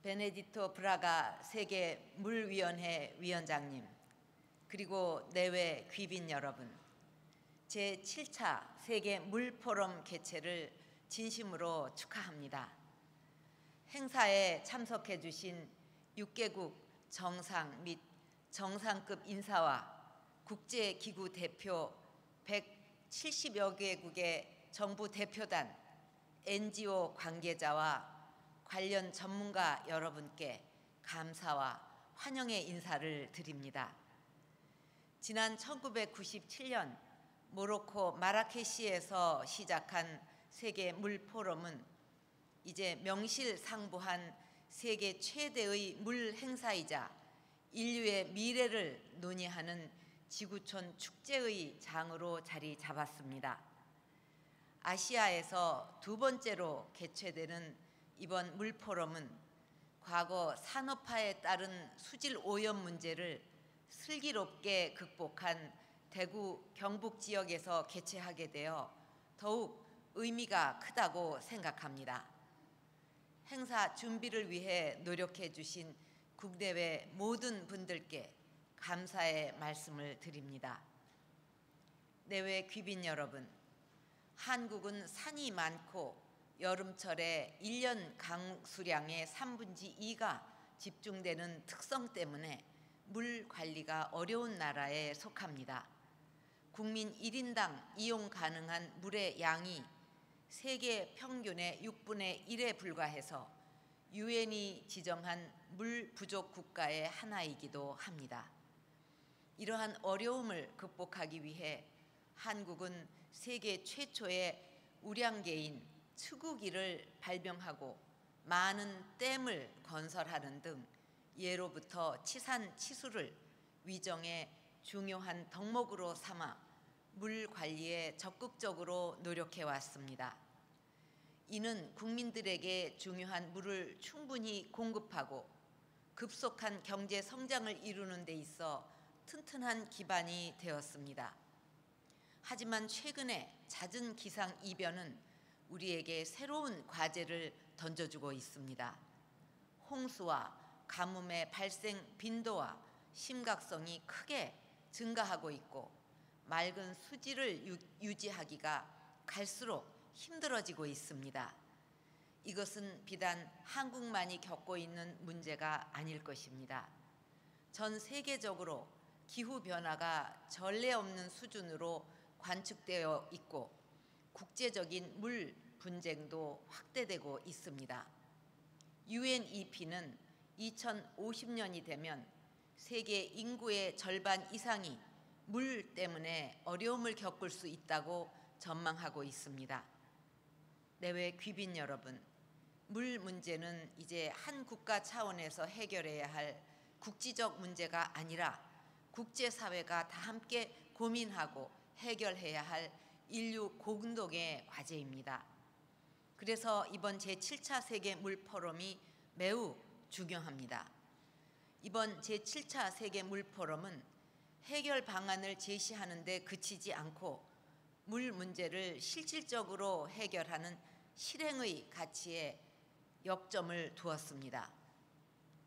베네디토 브라가 세계물위원회 위원장님, 그리고 내외 귀빈 여러분, 제7차 세계물포럼 개최를 진심으로 축하합니다. 행사에 참석해 주신 6개국 정상 및 정상급 인사와 국제기구 대표 170여 개국의 정부 대표단, NGO 관계자와 관련 전문가 여러분께 감사와 환영의 인사를 드립니다. 지난 1997년 모로코 마라케시에서 시작한 세계 물 포럼은 이제 명실상부한 세계 최대의 물 행사이자 인류의 미래를 논의하는 지구촌 축제의 장으로 자리 잡았습니다. 아시아에서 두 번째로 개최되는 이번 물 포럼은 과거 산업화에 따른 수질 오염 문제를 슬기롭게 극복한 대구 경북 지역에서 개최하게 되어 더욱 의미가 크다고 생각합니다. 행사 준비를 위해 노력해 주신 국내외 모든 분들께 감사의 말씀을 드립니다. 내외 귀빈 여러분, 한국은 산이 많고 여름철에 1년 강수량의 3분의 2가 집중되는 특성 때문에 물 관리가 어려운 나라에 속합니다. 국민 1인당 이용 가능한 물의 양이 세계 평균의 6분의 1에 불과해서 유엔이 지정한 물 부족 국가의 하나이기도 합니다. 이러한 어려움을 극복하기 위해 한국은 세계 최초의 우량계인 트구기를 발명하고 많은 댐을 건설하는 등 예로부터 치산 치수를 위정의 중요한 덕목으로 삼아 물 관리에 적극적으로 노력해 왔습니다. 이는 국민들에게 중요한 물을 충분히 공급하고 급속한 경제 성장을 이루는 데 있어 튼튼한 기반이 되었습니다. 하지만 최근에 잦은 기상 이변은 우리에게 새로운 과제를 던져주고 있습니다. 홍수와 가뭄의 발생 빈도와 심각성이 크게 증가하고 있고 맑은 수질을 유지하기가 갈수록 힘들어지고 있습니다. 이것은 비단 한국만이 겪고 있는 문제가 아닐 것입니다. 전 세계적으로 기후변화가 전례 없는 수준으로 관측되어 있고 국제적인 물 분쟁도 확대되고 있습니다. UNEP는 2050년이 되면 세계 인구의 절반 이상이 물 때문에 어려움을 겪을 수 있다고 전망하고 있습니다. 내외 귀빈 여러분, 물 문제는 이제 한 국가 차원에서 해결해야 할 국지적 문제가 아니라 국제사회가 다 함께 고민하고 해결해야 할 인류 공동의 과제입니다. 그래서 이번 제7차 세계 물 포럼이 매우 중요합니다. 이번 제7차 세계 물 포럼은 해결 방안을 제시하는 데 그치지 않고 물 문제를 실질적으로 해결하는 실행의 가치에 역점을 두었습니다.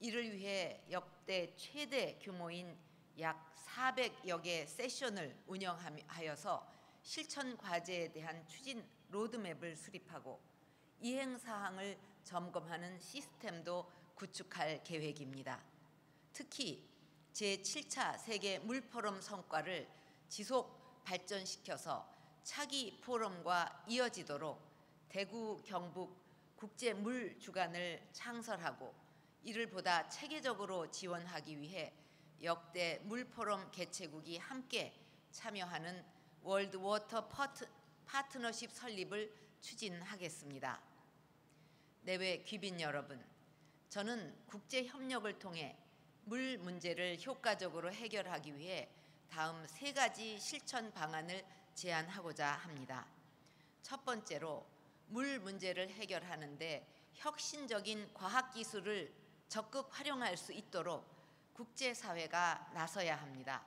이를 위해 역대 최대 규모인 약 400여 개 세션을 운영하여서 실천 과제에 대한 추진 로드맵을 수립하고 이행 사항을 점검하는 시스템도 구축할 계획입니다. 특히 제7차 세계 물 포럼 성과를 지속 발전시켜서 차기 포럼과 이어지도록 대구 경북 국제 물 주간을 창설하고 이를 보다 체계적으로 지원하기 위해 역대 물 포럼 개최국이 함께 참여하는 월드 워터 파트너십 설립을 추진하겠습니다. 내외 귀빈 여러분, 저는 국제 협력을 통해 물 문제를 효과적으로 해결하기 위해 다음 3가지 실천 방안을 제안하고자 합니다. 첫 번째로 물 문제를 해결하는 데 혁신적인 과학기술을 적극 활용할 수 있도록 국제사회가 나서야 합니다.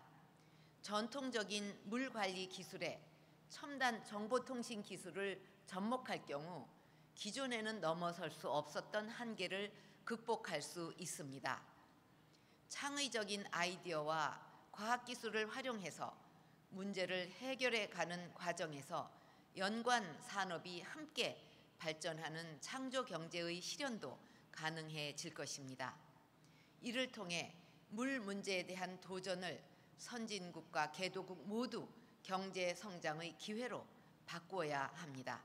전통적인 물관리 기술에 첨단 정보통신 기술을 접목할 경우 기존에는 넘어설 수 없었던 한계를 극복할 수 있습니다. 창의적인 아이디어와 과학기술을 활용해서 문제를 해결해 가는 과정에서 연관 산업이 함께 발전하는 창조 경제의 실현도 가능해질 것입니다. 이를 통해 물 문제에 대한 도전을 선진국과 개도국 모두 경제 성장의 기회로 바꾸어야 합니다.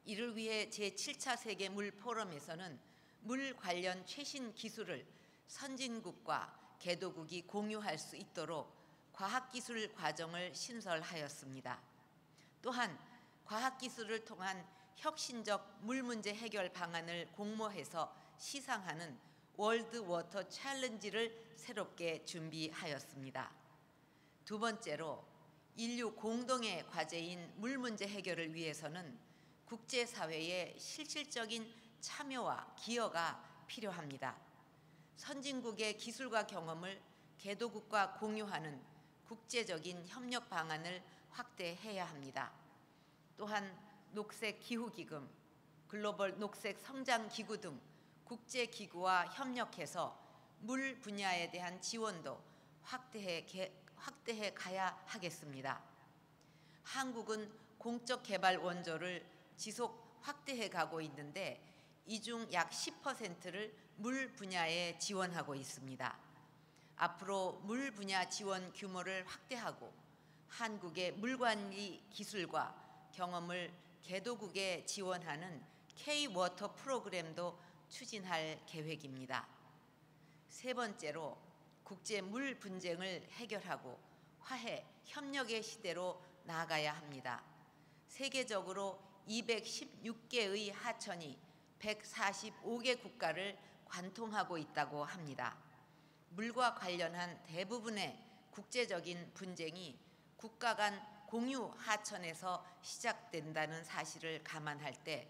이를 위해 제7차 세계 물 포럼에서는 물 관련 최신 기술을 선진국과 개도국이 공유할 수 있도록 과학기술 과정을 신설하였습니다. 또한 과학기술을 통한 혁신적 물 문제 해결 방안을 공모해서 시상하는 월드 워터 챌린지를 새롭게 준비하였습니다. 두 번째로 인류 공동의 과제인 물 문제 해결을 위해서는 국제사회의 실질적인 참여와 기여가 필요합니다. 선진국의 기술과 경험을 개도국과 공유하는 국제적인 협력 방안을 확대해야 합니다. 또한 녹색 기후기금, 글로벌 녹색 성장기구 등 국제기구와 협력해서 물 분야에 대한 지원도 확대해 가야 하겠습니다. 한국은 공적 개발 원조를 지속 확대해 가고 있는데 이 중 약 10%를 물 분야에 지원하고 있습니다. 앞으로 물 분야 지원 규모를 확대하고 한국의 물관리 기술과 경험을 개도국에 지원하는 K-워터 프로그램도 추진할 계획입니다. 세 번째로 국제 물 분쟁을 해결하고 화해, 협력의 시대로 나아가야 합니다. 세계적으로 216개의 하천이 145개 국가를 관통하고 있다고 합니다. 물과 관련한 대부분의 국제적인 분쟁이 국가 간 공유 하천에서 시작된다는 사실을 감안할 때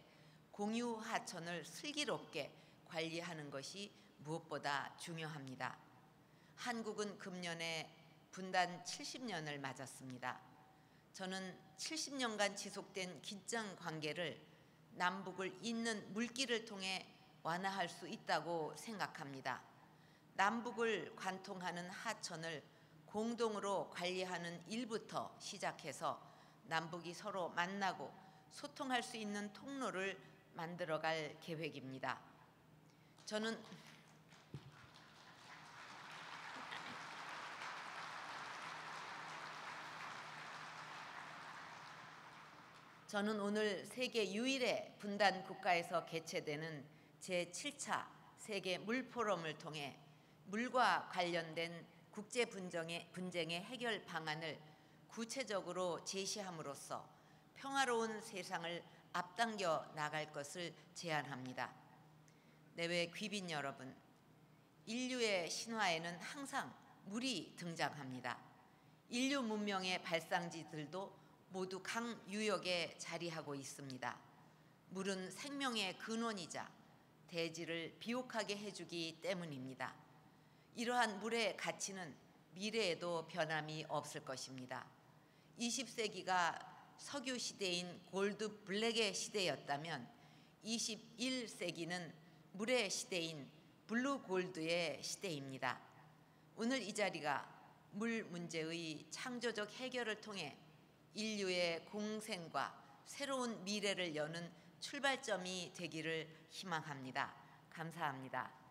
공유 하천을 슬기롭게 관리하는 것이 무엇보다 중요합니다. 한국은 금년에 분단 70년을 맞았습니다. 저는 70년간 지속된 긴장 관계를 남북을 잇는 물길을 통해 완화할 수 있다고 생각합니다. 남북을 관통하는 하천을 공동으로 관리하는 일부터 시작해서 남북이 서로 만나고 소통할 수 있는 통로를 만들어갈 계획입니다. 저는 오늘 세계 유일의 분단 국가에서 개최되는 제7차 세계 물 포럼을 통해 물과 관련된 국제 분쟁의 해결 방안을 구체적으로 제시함으로써 평화로운 세상을 앞당겨 나갈 것을 제안합니다. 내외 귀빈 여러분, 인류의 신화에는 항상 물이 등장합니다. 인류 문명의 발상지들도 모두 강유역에 자리하고 있습니다. 물은 생명의 근원이자 대지를 비옥하게 해주기 때문입니다. 이러한 물의 가치는 미래에도 변함이 없을 것입니다. 20세기가 석유 시대인 골드 블랙의 시대였다면 21세기는 물의 시대인 블루 골드의 시대입니다. 오늘 이 자리가 물 문제의 창조적 해결을 통해 인류의 공생과 새로운 미래를 여는 출발점이 되기를 희망합니다. 감사합니다.